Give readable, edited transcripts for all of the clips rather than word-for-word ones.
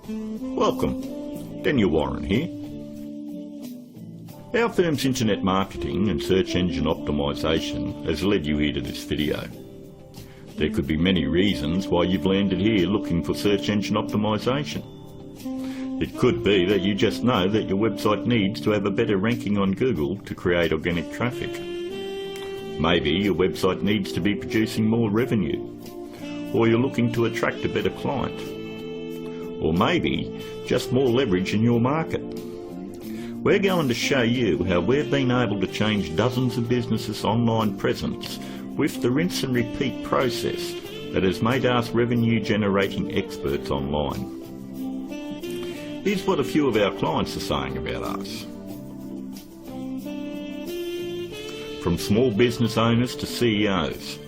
Welcome, Daniel Warren here. Our firm's internet marketing and search engine optimisation has led you here to this video. There could be many reasons why you've landed here looking for search engine optimisation. It could be that you just know that your website needs to have a better ranking on Google to create organic traffic. Maybe your website needs to be producing more revenue, or you're looking to attract a better client, or maybe just more leverage in your market. We're going to show you how we've been able to change dozens of businesses' online presence with the rinse and repeat process that has made us revenue generating experts online. Here's what a few of our clients are saying about us. From small business owners to CEOs,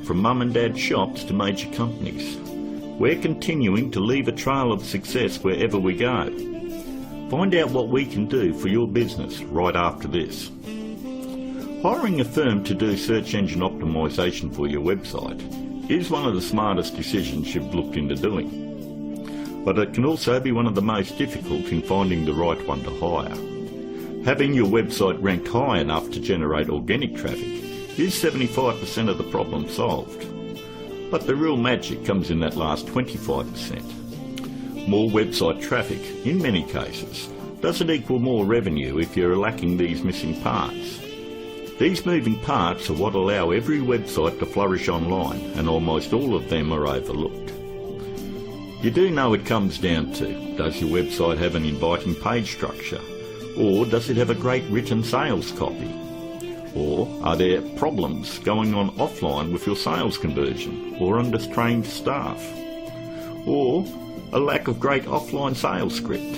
from mum and dad shops to major companies, we're continuing to leave a trail of success wherever we go. Find out what we can do for your business right after this. Hiring a firm to do search engine optimisation for your website is one of the smartest decisions you've looked into doing. But it can also be one of the most difficult in finding the right one to hire. Having your website ranked high enough to generate organic traffic is 75% of the problem solved. But the real magic comes in that last 25%. More website traffic, in many cases, doesn't equal more revenue if you're lacking these missing parts. These moving parts are what allow every website to flourish online, and almost all of them are overlooked. You do know it comes down to, does your website have an inviting page structure? Or does it have a great written sales copy? Or are there problems going on offline with your sales conversion or undertrained staff? Or a lack of great offline sales script?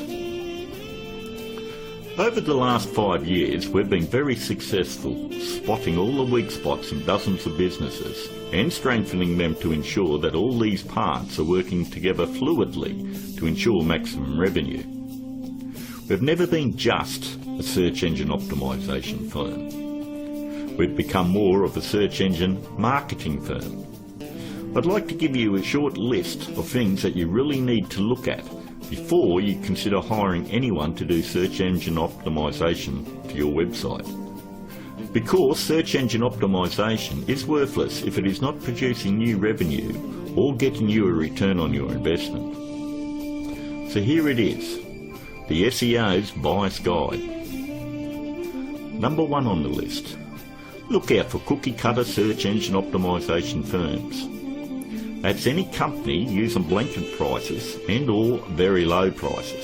Over the last 5 years, we've been very successful spotting all the weak spots in dozens of businesses and strengthening them to ensure that all these parts are working together fluidly to ensure maximum revenue. We've never been just a search engine optimisation firm. We've become more of a search engine marketing firm. I'd like to give you a short list of things that you really need to look at before you consider hiring anyone to do search engine optimisation for your website. Because search engine optimisation is worthless if it is not producing new revenue or getting you a return on your investment. So here it is. The SEO's Bias Guide. Number 1 on the list. Look out for cookie-cutter search engine optimisation firms. That's any company using blanket prices and or very low prices,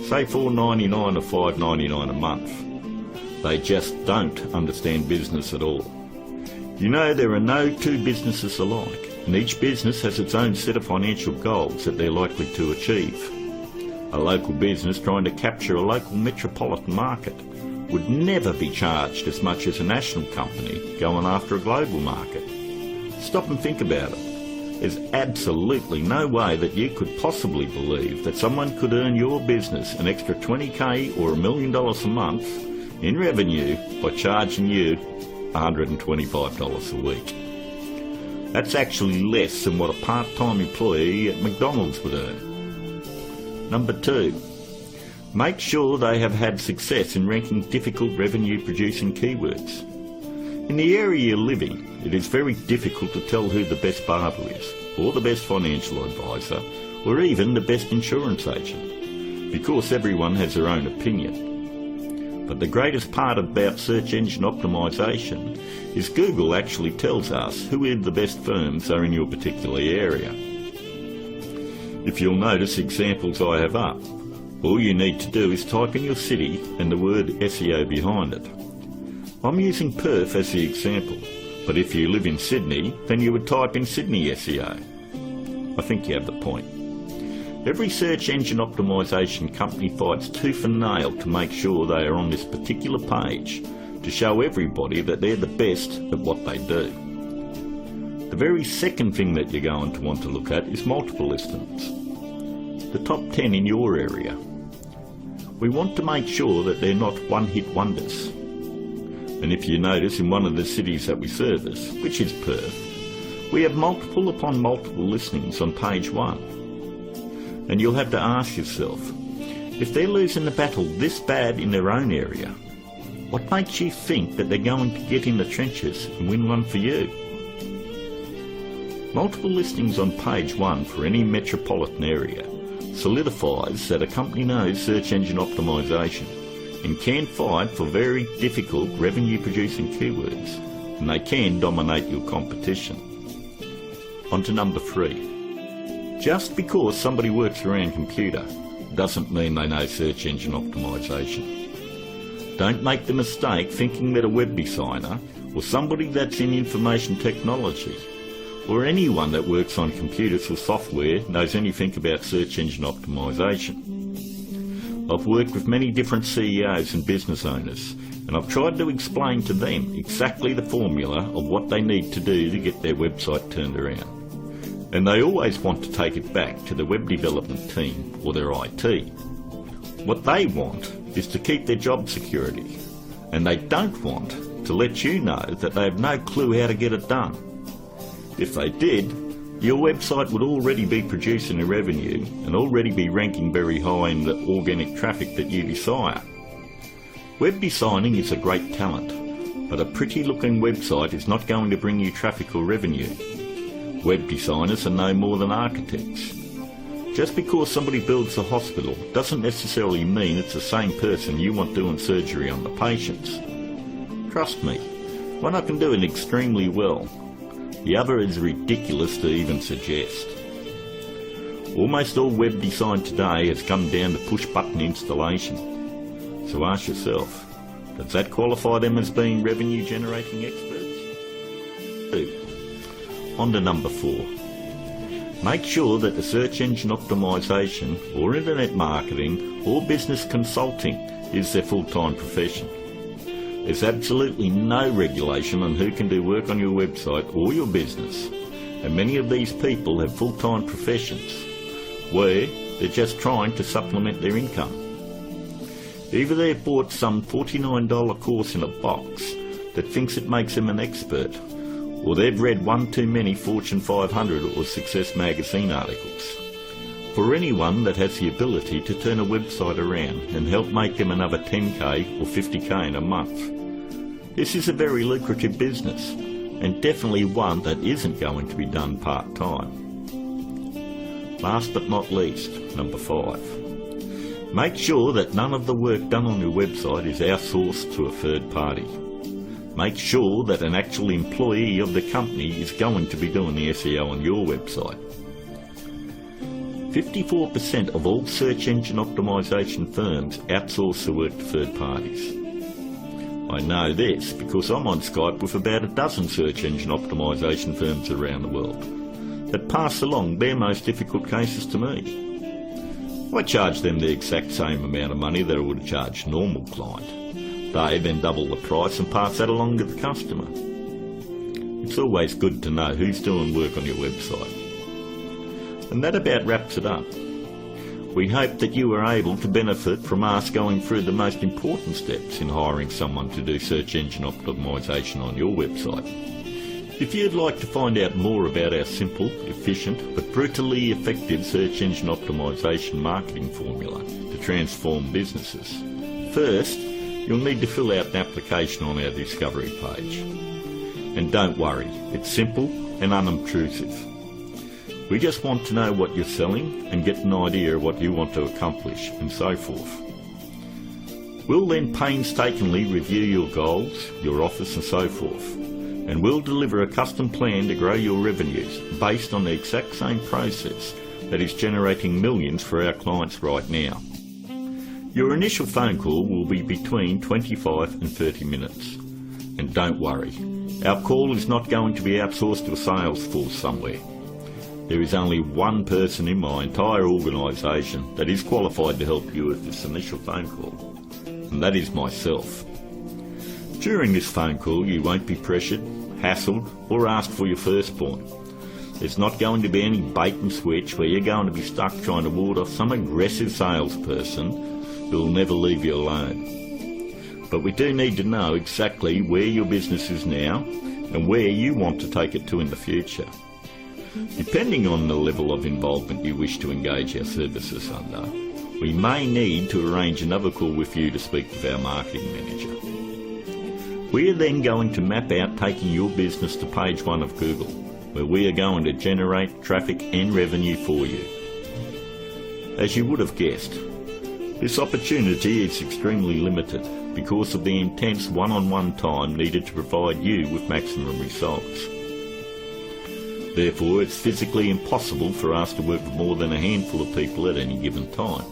say $4.99 or $5.99 a month. They just don't understand business at all. You know, there are no two businesses alike, and each business has its own set of financial goals that they're likely to achieve. A local business trying to capture a local metropolitan market would never be charged as much as a national company going after a global market. Stop and think about it. There's absolutely no way that you could possibly believe that someone could earn your business an extra $20,000 or $1 million a month in revenue by charging you $125 a week. That's actually less than what a part-time employee at McDonald's would earn. Number 2, make sure they have had success in ranking difficult revenue-producing keywords. In the area you're living, it is very difficult to tell who the best barber is, or the best financial advisor, or even the best insurance agent, because everyone has their own opinion. But the greatest part about search engine optimisation is Google actually tells us who the best firms are in your particular area. If you'll notice examples I have up, all you need to do is type in your city and the word SEO behind it. I'm using Perth as the example, but if you live in Sydney, then you would type in Sydney SEO. I think you have the point. Every search engine optimisation company fights tooth and nail to make sure they are on this particular page to show everybody that they're the best at what they do. The very second thing that you're going to want to look at is multiple listings. The top 10 in your area. We want to make sure that they're not one-hit wonders. And if you notice, in one of the cities that we service, which is Perth, we have multiple upon multiple listings on page 1. And you'll have to ask yourself, if they're losing the battle this bad in their own area, what makes you think that they're going to get in the trenches and win one for you? Multiple listings on page 1 for any metropolitan area solidifies that a company knows search engine optimization and can fight for very difficult revenue producing keywords, and they can dominate your competition. On to number 3. Just because somebody works around computer doesn't mean they know search engine optimization. Don't make the mistake thinking that a web designer or somebody that's in information technology or anyone that works on computers or software knows anything about search engine optimization. I've worked with many different CEOs and business owners, and I've tried to explain to them exactly the formula of what they need to do to get their website turned around. And they always want to take it back to the web development team or their IT. What they want is to keep their job security, and they don't want to let you know that they have no clue how to get it done. If they did, your website would already be producing a revenue and already be ranking very high in the organic traffic that you desire. Web designing is a great talent, but a pretty looking website is not going to bring you traffic or revenue. Web designers are no more than architects. Just because somebody builds a hospital doesn't necessarily mean it's the same person you want doing surgery on the patients. Trust me, one I can do it extremely well. The other is ridiculous to even suggest. Almost all web design today has come down to push-button installation. So ask yourself, does that qualify them as being revenue-generating experts? 2. On to number 4. Make sure that the search engine optimization or internet marketing or business consulting is their full-time profession. There's absolutely no regulation on who can do work on your website or your business, and many of these people have full-time professions where they're just trying to supplement their income. Either they've bought some $49 course in a box that thinks it makes them an expert, or they've read one too many Fortune 500 or Success magazine articles. For anyone that has the ability to turn a website around and help make them another 10k or 50k in a month, this is a very lucrative business, and definitely one that isn't going to be done part-time. Last but not least, number 5. Make sure that none of the work done on your website is outsourced to a third party. Make sure that an actual employee of the company is going to be doing the SEO on your website. 54% of all search engine optimization firms outsource the work to third parties. I know this because I'm on Skype with about a dozen search engine optimization firms around the world that pass along their most difficult cases to me. I charge them the exact same amount of money that I would charge a normal client. They then double the price and pass that along to the customer. It's always good to know who's doing work on your website. And that about wraps it up. We hope that you were able to benefit from us going through the most important steps in hiring someone to do search engine optimization on your website. If you'd like to find out more about our simple, efficient but brutally effective search engine optimization marketing formula to transform businesses, first you'll need to fill out an application on our discovery page. And don't worry, it's simple and unobtrusive. We just want to know what you're selling and get an idea of what you want to accomplish and so forth. We'll then painstakingly review your goals, your offers and so forth, and we'll deliver a custom plan to grow your revenues based on the exact same process that is generating millions for our clients right now. Your initial phone call will be between 25 and 30 minutes. And don't worry, our call is not going to be outsourced to a sales force somewhere. There is only one person in my entire organisation that is qualified to help you with this initial phone call, and that is myself. During this phone call you won't be pressured, hassled or asked for your firstborn. There's not going to be any bait and switch where you're going to be stuck trying to ward off some aggressive salesperson who will never leave you alone. But we do need to know exactly where your business is now and where you want to take it to in the future. Depending on the level of involvement you wish to engage our services under, we may need to arrange another call with you to speak with our marketing manager. We are then going to map out taking your business to page 1 of Google, where we are going to generate traffic and revenue for you. As you would have guessed, this opportunity is extremely limited because of the intense one-on-one time needed to provide you with maximum results. Therefore, it's physically impossible for us to work with more than a handful of people at any given time.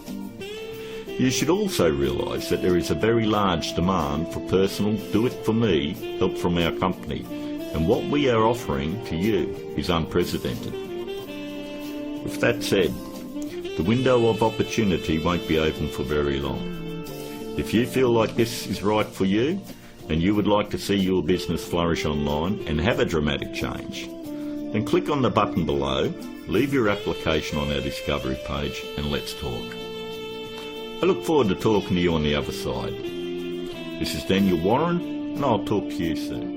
You should also realise that there is a very large demand for personal do-it-for-me help from our company, and what we are offering to you is unprecedented. With that said, the window of opportunity won't be open for very long. If you feel like this is right for you, and you would like to see your business flourish online and have a dramatic change, then click on the button below, leave your application on our discovery page, and let's talk. I look forward to talking to you on the other side. This is Daniel Warren, and I'll talk to you soon.